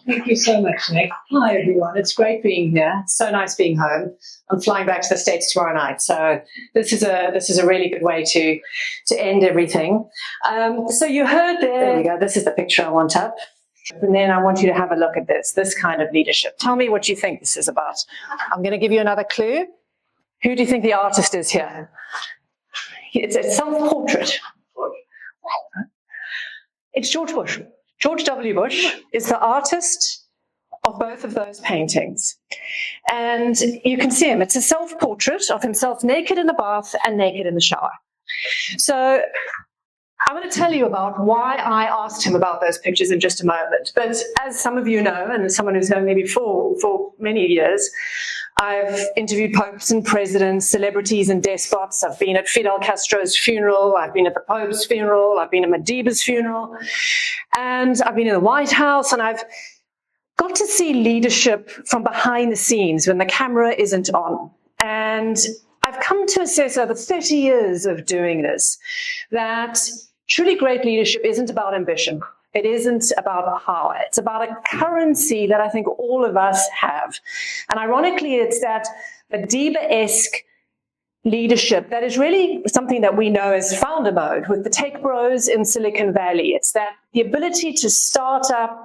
Thank you so much, Nick. Hi, everyone. It's great being here. It's so nice being home. I'm flying back to the States tomorrow night, so this is a really good way to end everything. So you heard there we go. This is the picture I want up. And then I want you to have a look at this kind of leadership. Tell me what you think this is about. I'm going to give you another clue. Who do you think the artist is here? It's a self-portrait. It's George Bush. George W. Bush is the artist of both of those paintings. And you can see him. It's a self-portrait of himself naked in the bath and naked in the shower. So I'm going to tell you about why I asked him about those pictures in just a moment. But as some of you know, and as someone who's known me before for many years, I've interviewed popes and presidents, celebrities and despots. I've been at Fidel Castro's funeral. I've been at the Pope's funeral. I've been at Madiba's funeral. And I've been in the White House. And I've got to see leadership from behind the scenes when the camera isn't on. And I've come to assess over 30 years of doing this that truly great leadership isn't about ambition. It isn't about power. It's about a currency that I think all of us have. And ironically, it's that Madiba-esque leadership that is really something that we know as founder mode with the tech bros in Silicon Valley. It's that the ability to start up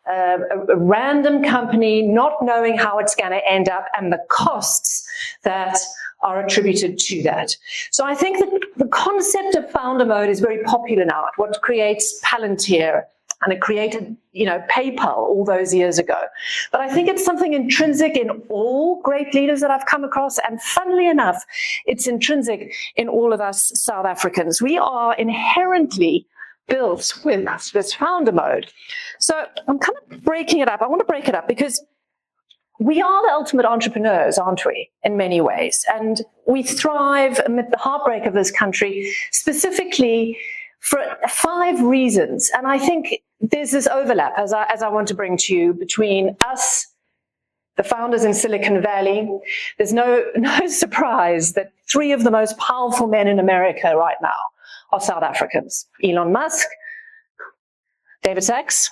a random company, not knowing how it's going to end up and the costs that are attributed to that. So I think that the concept of founder mode is very popular now. What creates Palantir, and it created, PayPal all those years ago. But I think it's something intrinsic in all great leaders that I've come across. And funnily enough, it's intrinsic in all of us South Africans. We are inherently built with this founder mode. So I'm kind of breaking it up. I want to break it up because we are the ultimate entrepreneurs, aren't we, in many ways? And we thrive amid the heartbreak of this country, specifically for 5 reasons. And I think there's this overlap, as I want to bring to you, between us, the founders in Silicon Valley. There's no surprise that 3 of the most powerful men in America right now are South Africans. Elon Musk, David Sachs,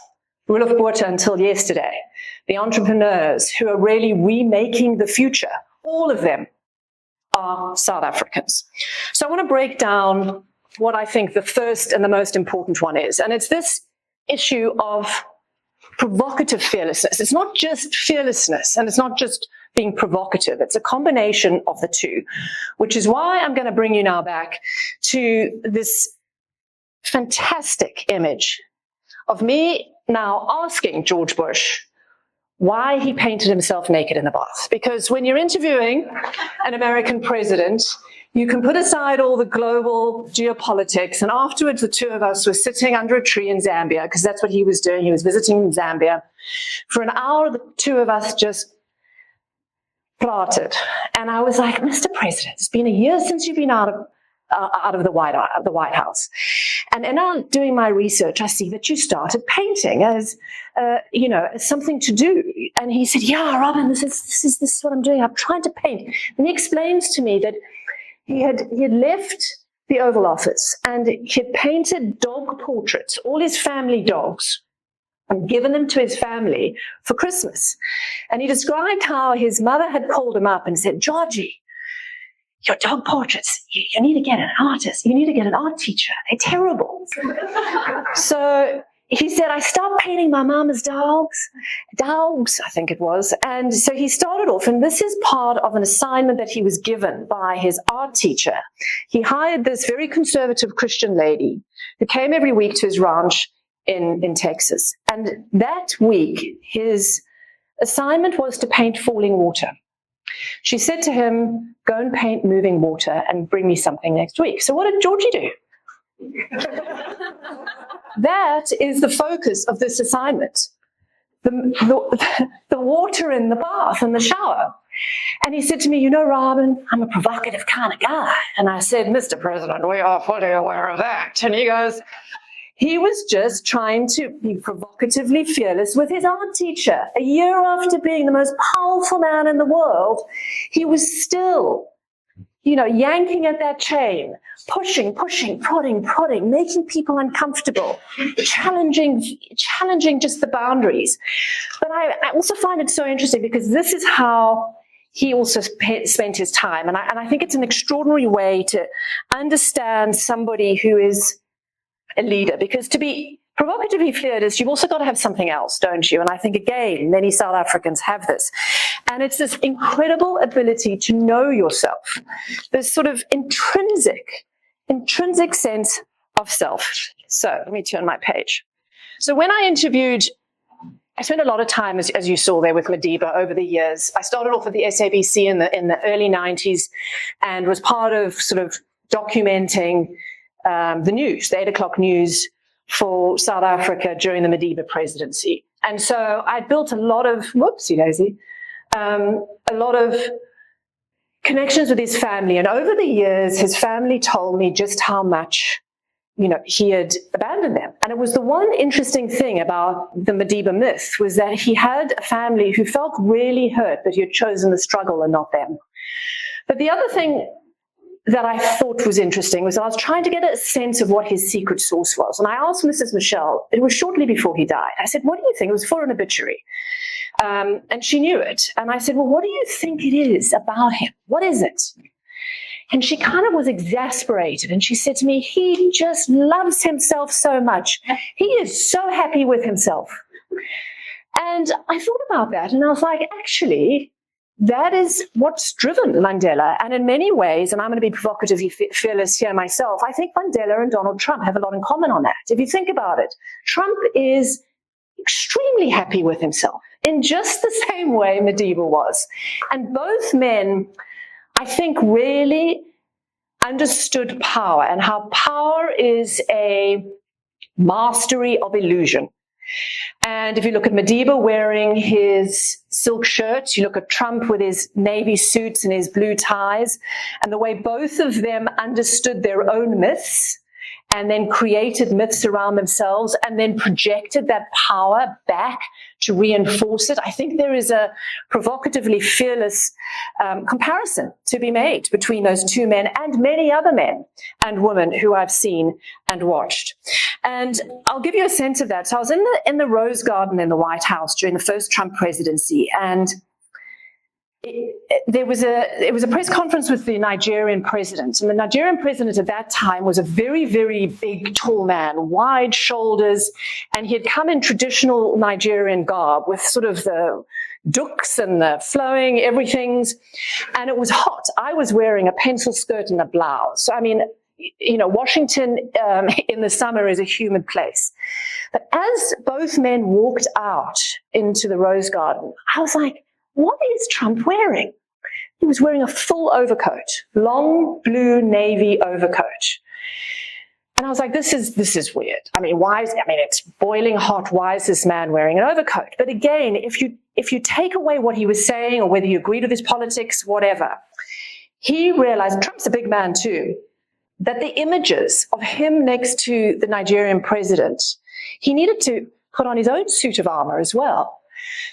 Roelof Botha until yesterday. The entrepreneurs who are really remaking the future, all of them are South Africans. So I want to break down what I think the first and the most important one is. And it's this issue of provocative fearlessness. It's not just fearlessness and it's not just being provocative. It's a combination of the two, which is why I'm going to bring you now back to this fantastic image of me now asking George Bush why he painted himself naked in the bath. Because when you're interviewing an American president, you can put aside all the global geopolitics. And afterwards, the 2 of us were sitting under a tree in Zambia, because that's what he was doing. He was visiting Zambia. For an hour, the 2 of us just plotted. And I was like, Mr. President, it's been a year since you've been out of the White House. And now doing my research, I see that you started painting as, as something to do. And he said, yeah, Robyn, this is what I'm doing. I'm trying to paint. And he explains to me that he had left the Oval Office and he had painted dog portraits, all his family dogs, and given them to his family for Christmas. And he described how his mother had called him up and said, Georgie, your dog portraits, you need to get an artist. You need to get an art teacher. They're terrible. So he said, I stopped painting my mama's dogs, I think it was. And so he started off, and this is part of an assignment that he was given by his art teacher. He hired this very conservative Christian lady who came every week to his ranch in Texas. And that week, his assignment was to paint falling water. She said to him, go and paint moving water and bring me something next week. So what did Georgie do? That is the focus of this assignment. The water in the bath and the shower. And he said to me, Robyn, I'm a provocative kind of guy. And I said, Mr. President, we are fully aware of that. And he goes, he was just trying to be provocatively fearless with his art teacher. A year after being the most powerful man in the world, he was still yanking at that chain, pushing, prodding, making people uncomfortable, challenging just the boundaries. But I also find it so interesting because this is how he also spent his time. And I think it's an extraordinary way to understand somebody who is a leader, because to be provocatively fearless, you've also got to have something else, don't you? And I think, again, many South Africans have this. And it's this incredible ability to know yourself, this sort of intrinsic sense of self. So let me turn my page. So when I spent a lot of time, as you saw there, with Madiba over the years. I started off at the SABC in the early 90s and was part of sort of documenting the news, the 8 o'clock news for South Africa during the Madiba presidency. And so I built a lot of, a lot of connections with his family. And over the years, his family told me just how much, he had abandoned them. And it was the one interesting thing about the Madiba myth was that he had a family who felt really hurt that he had chosen the struggle and not them. But the other thing that I thought was interesting was that I was trying to get a sense of what his secret source was. And I asked Mrs. Michelle, it was shortly before he died. I said, what do you think? It was for an obituary. And she knew it. And I said, well, what do you think it is about him? What is it? And she kind of was exasperated. And she said to me, he just loves himself so much. He is so happy with himself. And I thought about that. And I was like, actually, that is what's driven Mandela. And in many ways, and I'm going to be provocatively fearless here myself, I think Mandela and Donald Trump have a lot in common on that. If you think about it, Trump is extremely happy with himself in just the same way Madiba was. And both men, I think, really understood power and how power is a mastery of illusion. And if you look at Madiba wearing his silk shirts, you look at Trump with his navy suits and his blue ties, and the way both of them understood their own myths and then created myths around themselves and then projected that power back to reinforce it. I think there is a provocatively fearless comparison to be made between those two men and many other men and women who I've seen and watched. And I'll give you a sense of that. So I was in the Rose Garden in the White House during the first Trump presidency, and there was a press conference with the Nigerian president. And the Nigerian president at that time was a very, very big, tall man, wide shoulders, and he had come in traditional Nigerian garb with sort of the dukes and the flowing everythings, and it was hot. I was wearing a pencil skirt and a blouse. So, I mean, Washington in the summer is a humid place. But as both men walked out into the Rose Garden, I was like, what is Trump wearing? He was wearing a full overcoat, long blue navy overcoat. And I was like, this is weird. I mean, it's boiling hot. Why is this man wearing an overcoat? But again, if you take away what he was saying or whether you agreed with his politics, whatever, he realized, Trump's a big man too, that the images of him next to the Nigerian president, he needed to put on his own suit of armor as well.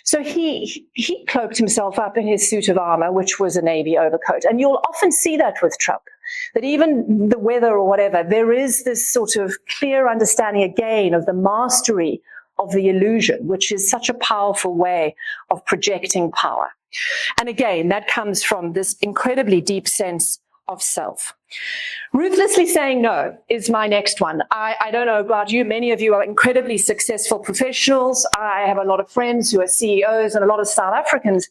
So he cloaked himself up in his suit of armor, which was a navy overcoat. And you'll often see that with Trump, that even the weather or whatever, there is this sort of clear understanding again of the mastery of the illusion, which is such a powerful way of projecting power. And again, that comes from this incredibly deep sense of self. Ruthlessly saying no is my next one. I don't know about you. Many of you are incredibly successful professionals. I have a lot of friends who are CEOs and a lot of South Africans.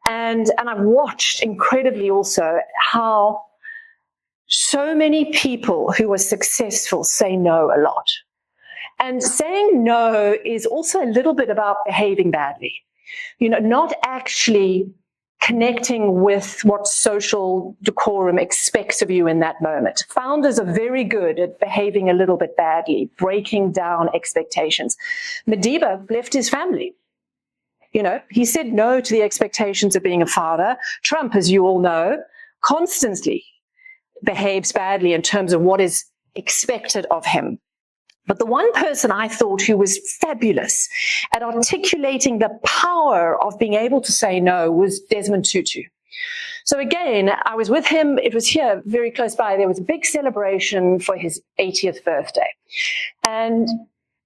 And I've watched incredibly also how so many people who are successful say no a lot. And saying no is also a little bit about behaving badly. Not actually connecting with what social decorum expects of you in that moment. Founders are very good at behaving a little bit badly, breaking down expectations. Madiba left his family. He said no to the expectations of being a father. Trump, as you all know, constantly behaves badly in terms of what is expected of him. But the one person I thought who was fabulous at articulating the power of being able to say no was Desmond Tutu. So again, I was with him. It was here very close by. There was a big celebration for his 80th birthday. And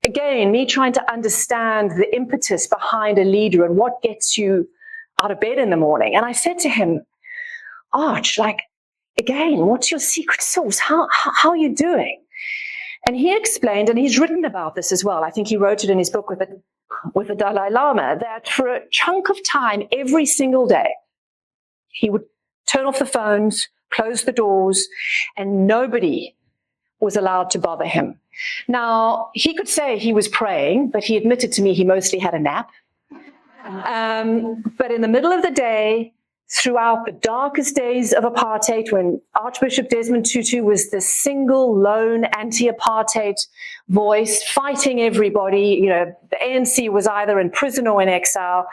again, me trying to understand the impetus behind a leader and what gets you out of bed in the morning. And I said to him, Arch, like, again, what's your secret sauce? How are you doing? And he explained, and he's written about this as well. I think he wrote it in his book with the Dalai Lama, that for a chunk of time, every single day, he would turn off the phones, close the doors, and nobody was allowed to bother him. Now, he could say he was praying, but he admitted to me he mostly had a nap. But in the middle of the day, throughout the darkest days of apartheid, when Archbishop Desmond Tutu was the single lone anti-apartheid voice fighting everybody, the ANC was either in prison or in exile,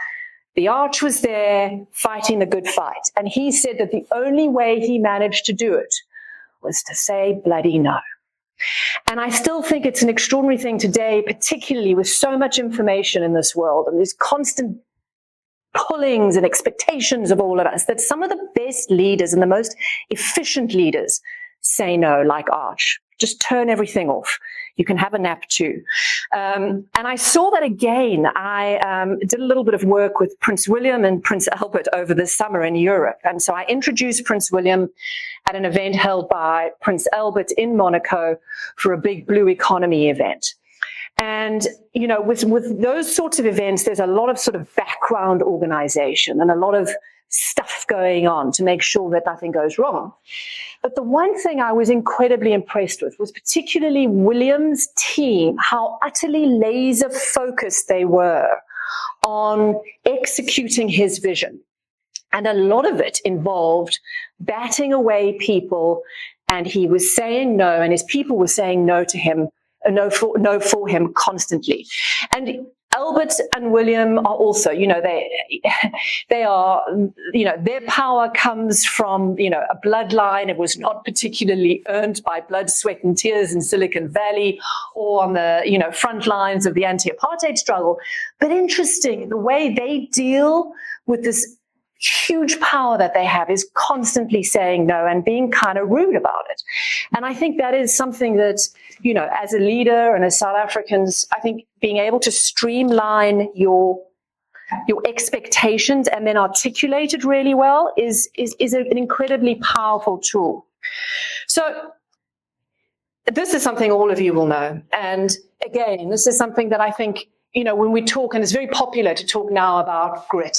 the Arch was there fighting the good fight. And he said that the only way he managed to do it was to say bloody no. And I still think it's an extraordinary thing today, particularly with so much information in this world and these constant pullings and expectations of all of us, that some of the best leaders and the most efficient leaders say no, like Arch. Just turn everything off. You can have a nap too. And I saw that again. I did a little bit of work with Prince William and Prince Albert over the summer in Europe. And so I introduced Prince William at an event held by Prince Albert in Monaco for a big blue economy event. And, with those sorts of events, there's a lot of sort of background organization and a lot of stuff going on to make sure that nothing goes wrong. But the one thing I was incredibly impressed with was particularly William's team, how utterly laser focused they were on executing his vision. And a lot of it involved batting away people, and he was saying no, and his people were saying no to him. No for him constantly. And Albert and William are also, they are, their power comes from, a bloodline. It was not particularly earned by blood, sweat, and tears in Silicon Valley or on the, front lines of the anti-apartheid struggle. But interesting, the way they deal with this huge power that they have is constantly saying no and being kind of rude about it. And I think that is something that, as a leader and as South Africans, I think being able to streamline your expectations and then articulate it really well is an incredibly powerful tool. So this is something all of you will know. And again, this is something that I think, when we talk, and it's very popular to talk now about grit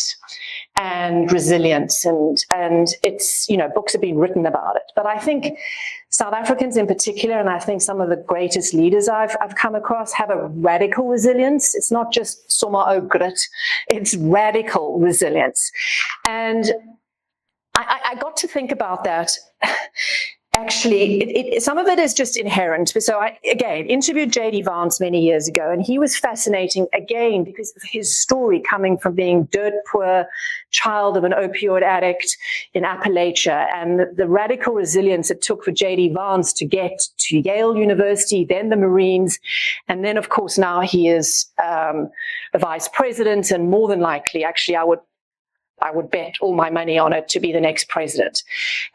and resilience, and it's, books have been written about it. But I think South Africans in particular, and I think some of the greatest leaders I've come across, have a radical resilience. It's not just Somao grit, it's radical resilience. And I got to think about that. Actually, some of it is just inherent. So I, again, interviewed J.D. Vance many years ago, and he was fascinating, again, because of his story coming from being dirt poor, child of an opioid addict in Appalachia, and the radical resilience it took for J.D. Vance to get to Yale University, then the Marines, and then, of course, now he is the vice president, and more than likely, actually, I would bet all my money on it to be the next president.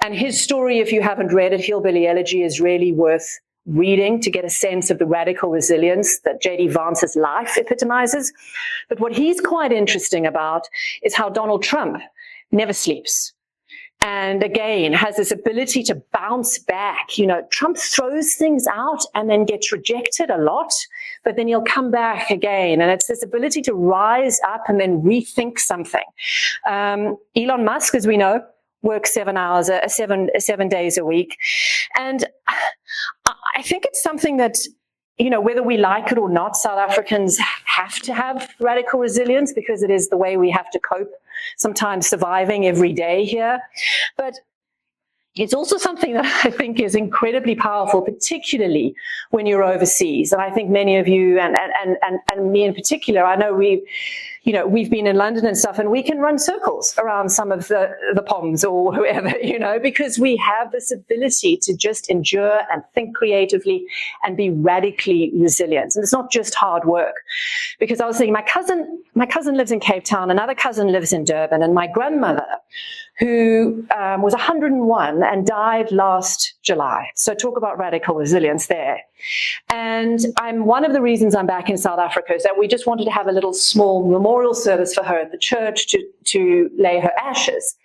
And his story, if you haven't read it, Hillbilly Elegy, is really worth reading to get a sense of the radical resilience that J.D. Vance's life epitomizes. But what he's quite interesting about is how Donald Trump never sleeps. And again, has this ability to bounce back. Trump throws things out and then gets rejected a lot, but then he'll come back again. And it's this ability to rise up and then rethink something. Elon Musk, as we know, works 7 days a week. And I think it's something that, whether we like it or not, South Africans have to have radical resilience because it is the way we have to cope, sometimes surviving every day here. But it's also something that I think is incredibly powerful, particularly when you're overseas. And I think many of you, and me in particular, I know we've been in London and stuff, and we can run circles around some of the ponds or whoever, because we have this ability to just endure and think creatively and be radically resilient. And it's not just hard work. Because I was thinking, my cousin lives in Cape Town, another cousin lives in Durban, and my grandmother, who was 101 and died last July. So talk about radical resilience there. And one of the reasons I'm back in South Africa is that we just wanted to have a little small memorial service for her at the church to lay her ashes.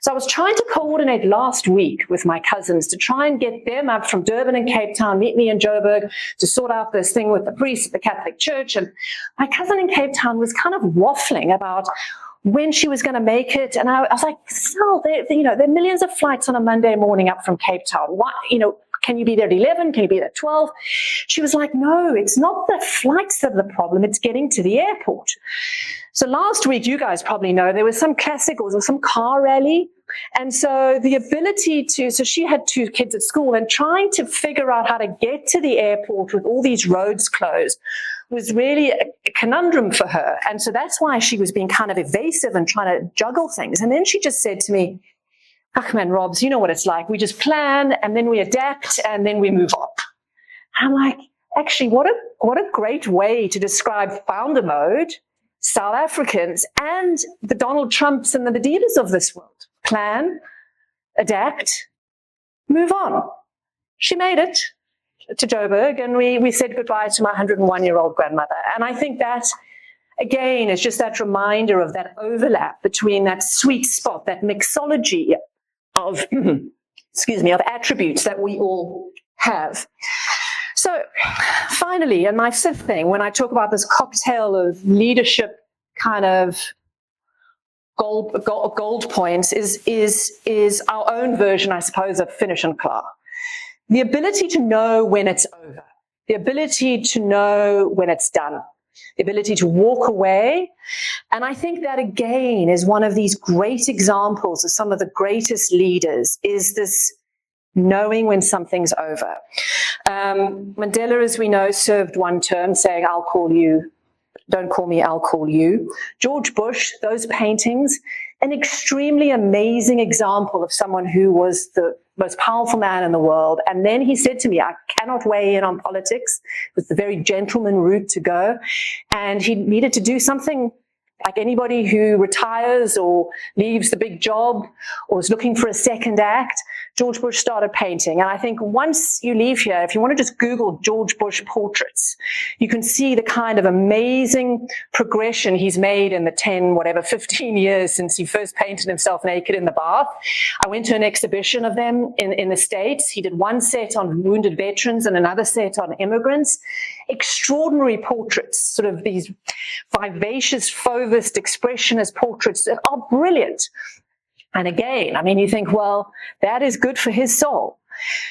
So I was trying to coordinate last week with my cousins to try and get them up from Durban and Cape Town, meet me in Joburg, to sort out this thing with the priest at the Catholic Church. And my cousin in Cape Town was kind of waffling about when she was going to make it. And I was like, Sal, there are millions of flights on a Monday morning up from Cape Town. Why, can you be there at 11? Can you be there at 12? She was like, no, it's not the flights that are the problem. It's getting to the airport. So last week, you guys probably know, there was some classicals or some car rally. And so the ability so she had 2 kids at school, and trying to figure out how to get to the airport with all these roads closed was really a conundrum for her. And so that's why she was being kind of evasive and trying to juggle things. And then she just said to me, "Ach man, Robs, you know what it's like. We just plan and then we adapt and then we move on." I'm like, actually, what a great way to describe founder mode, South Africans, and the Donald Trumps and the dealers of this world. Plan, adapt, move on. She made it to Joburg, and we said goodbye to my 101-year-old grandmother. And I think that, again, is just that reminder of that overlap between that sweet spot, that mixology of, of attributes that we all have. So finally, and my 5th thing, when I talk about this cocktail of leadership kind of gold points, is our own version, I suppose, of finish and claw. The ability to know when it's over, the ability to know when it's done, the ability to walk away. And I think that, again, is one of these great examples of some of the greatest leaders, is this knowing when something's over. Mandela, as we know, served 1 term saying, "I'll call you. Don't call me, I'll call you." George Bush, those paintings, an extremely amazing example of someone who was the most powerful man in the world. And then he said to me, "I cannot weigh in on politics." It was the very gentleman route to go. And he needed to do something like anybody who retires or leaves the big job or is looking for a second act. George Bush started painting. And I think once you leave here, if you want to just Google George Bush portraits, you can see the kind of amazing progression he's made in the 15 years since he first painted himself naked in the bath. I went to an exhibition of them in the States. He did 1 set on wounded veterans and another set on immigrants. Extraordinary portraits, sort of these vivacious, fauvist, expressionist portraits that are brilliant. And again, I mean, you think, well, that is good for his soul.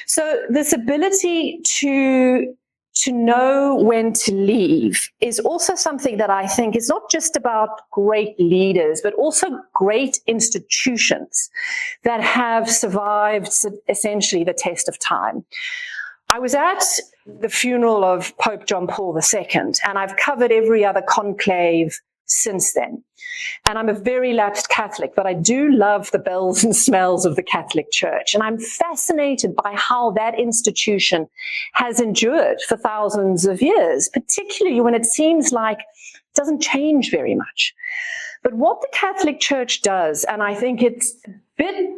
So this ability to know when to leave is also something that I think is not just about great leaders, but also great institutions that have survived essentially the test of time. I was at the funeral of Pope John Paul II, and I've covered every other conclave since then. And I'm a very lapsed Catholic, but I do love the bells and smells of the Catholic Church. And I'm fascinated by how that institution has endured for thousands of years, particularly when it seems like it doesn't change very much. But what the Catholic Church does, and I think it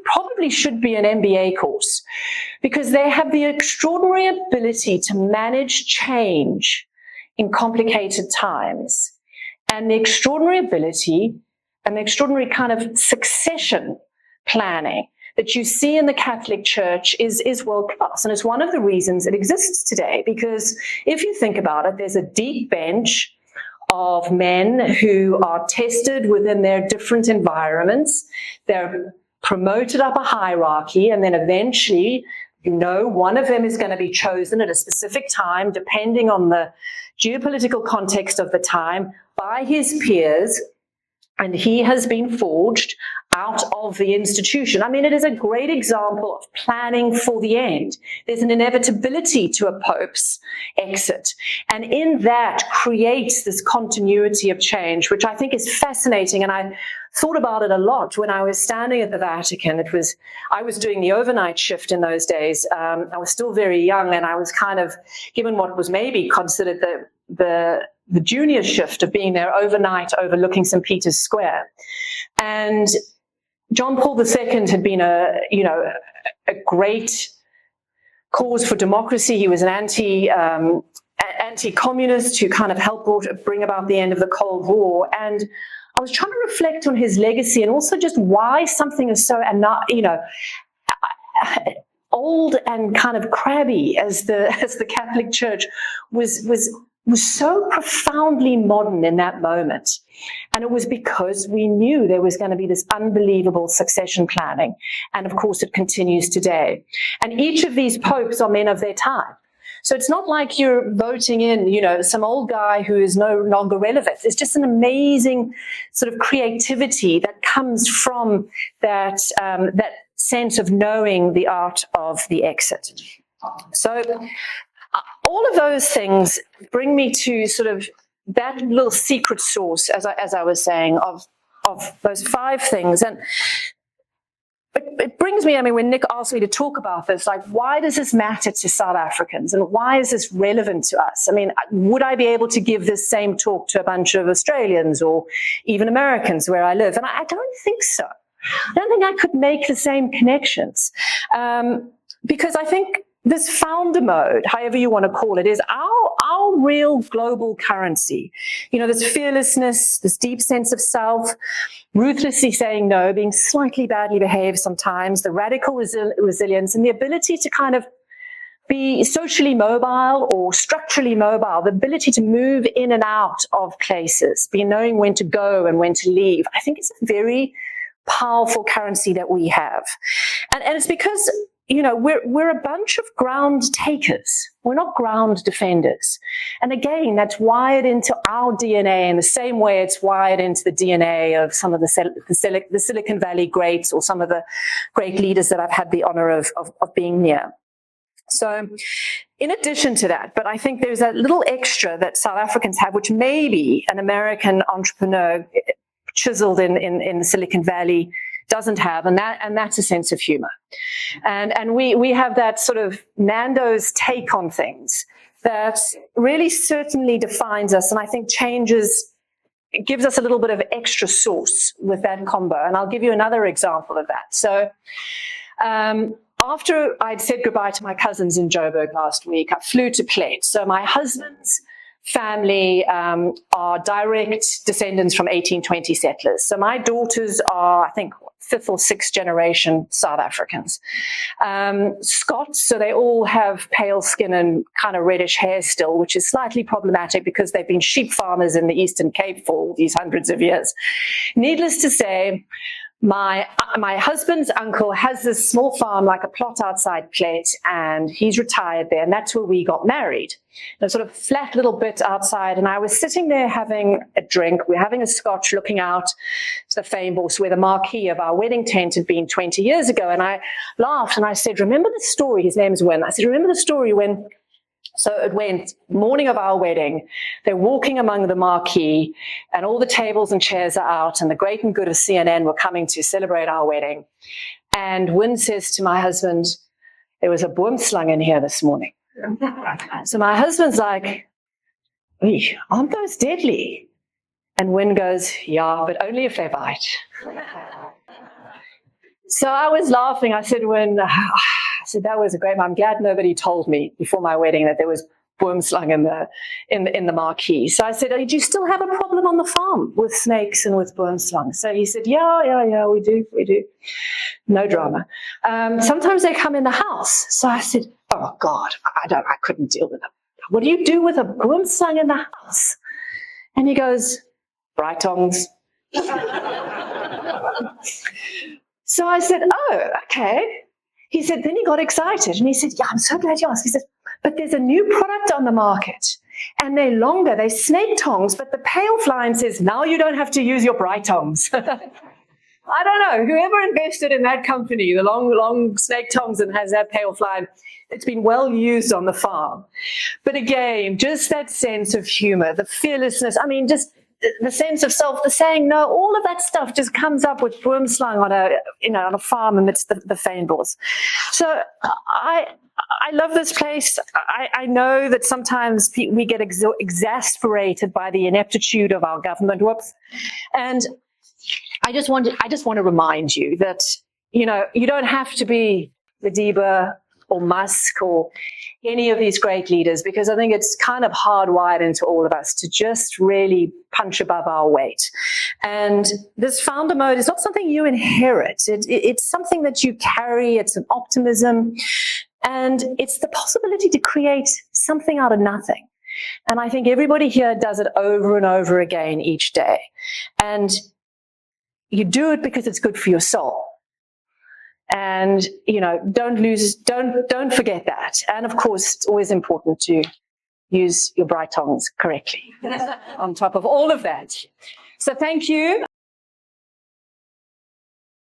probably should be an MBA course, because they have the extraordinary ability to manage change in complicated times, and the extraordinary ability and the extraordinary kind of succession planning that you see in the Catholic Church is world class. And it's one of the reasons it exists today, because if you think about it, there's a deep bench of men who are tested within their different environments. They're promoted up a hierarchy, and then eventually, one of them is going to be chosen at a specific time, depending on the geopolitical context of the time, by his peers, and he has been forged out of the institution. I mean, it is a great example of planning for the end. There's an inevitability to a pope's exit, and in that creates this continuity of change, which I think is fascinating. And I thought about it a lot when I was standing at the Vatican. I was doing the overnight shift in those days. I was still very young, and I was kind of given what was maybe considered the junior shift of being there overnight overlooking St. Peter's Square. And John Paul II had been a great cause for democracy. He was an anti-communist who kind of helped bring about the end of the Cold War. And I was trying to reflect on his legacy and also just why something is so, old and kind of crabby as the Catholic Church was so profoundly modern in that moment. And it was because we knew there was going to be this unbelievable succession planning. And of course, it continues today. And each of these popes are men of their time. So it's not like you're voting in, some old guy who is no longer relevant. It's just an amazing sort of creativity that comes from that sense of knowing the art of the exit. So all of those things bring me to sort of that little secret sauce, as I was saying, of those 5 things. And it brings me, when Nick asked me to talk about this, like, why does this matter to South Africans and why is this relevant to us? Would I be able to give this same talk to a bunch of Australians or even Americans where I live? And I don't think so. I don't think I could make the same connections because I think this founder mode, however you want to call it, is our real global currency. This fearlessness, this deep sense of self, ruthlessly saying no, being slightly badly behaved sometimes, the radical resilience, and the ability to kind of be socially mobile or structurally mobile, the ability to move in and out of places, be knowing when to go and when to leave. I think it's a very powerful currency that we have. And it's because we're a bunch of ground takers. We're not ground defenders. And again, that's wired into our DNA in the same way it's wired into the DNA of some of the Silicon Valley greats or some of the great leaders that I've had the honor of being near. So in addition to that, but I think there's a little extra that South Africans have, which maybe an American entrepreneur chiseled in Silicon Valley doesn't have, and that's a sense of humor. And we have that sort of Nando's take on things that really certainly defines us, and I think gives us a little bit of extra sauce with that combo. And I'll give you another example of that. So after I'd said goodbye to my cousins in Joburg last week, I flew to Plett. So my husband's family are direct descendants from 1820 settlers. So my daughters are, I think, 5th or 6th generation South Africans. Scots, so they all have pale skin and kind of reddish hair still, which is slightly problematic because they've been sheep farmers in the Eastern Cape for all these hundreds of years. Needless to say, my husband's uncle has this small farm, like a plot outside Plett, and he's retired there, and that's where we got married. A sort of flat little bit outside, and I was sitting there having a drink. We're having a scotch, looking out to the Fynbos where the marquee of our wedding tent had been 20 years ago, and I laughed and I said, remember the story? His name's Win. I said, remember the story when... So it went, morning of our wedding, they're walking among the marquee and all the tables and chairs are out and the great and good of CNN were coming to celebrate our wedding. And Win says to my husband, there was a boomslang in here this morning. So my husband's like, aren't those deadly? And Win goes, yeah, but only if they bite. So I was laughing. I said, that was a great one. I'm glad nobody told me before my wedding that there was boomslang in the marquee. So I said, do you still have a problem on the farm with snakes and with boomslang? So he said, yeah, we do. No drama. Sometimes they come in the house. So I said, oh God, I couldn't deal with them. What do you do with a boomslang in the house? And he goes, brightongs. So I said, oh, okay. He said, then he got excited and he said, yeah, I'm so glad you asked. He said, but there's a new product on the market and they're longer, they're snake tongs, but the pale fly says, now you don't have to use your bright tongs. I don't know, whoever invested in that company, the long snake tongs and has that pale fly, it's been well used on the farm. But again, just that sense of humor, the fearlessness, just the sense of self, the saying no, all of that stuff just comes up with boomslang on a farm amidst the Fynbos. So I love this place. I know that sometimes we get exasperated by the ineptitude of our government. And I just want to remind you that, you know, you don't have to be Madiba or Musk or any of these great leaders, because I think it's kind of hardwired into all of us to just really punch above our weight. And this founder mode is not something you inherit. It's something that you carry. It's an optimism, and it's the possibility to create something out of nothing. And I think everybody here does it over and over again each day. And you do it because it's good for your soul. And, you know, don't forget that. And of course, it's always important to use your bright tongues correctly on top of all of that. So thank you.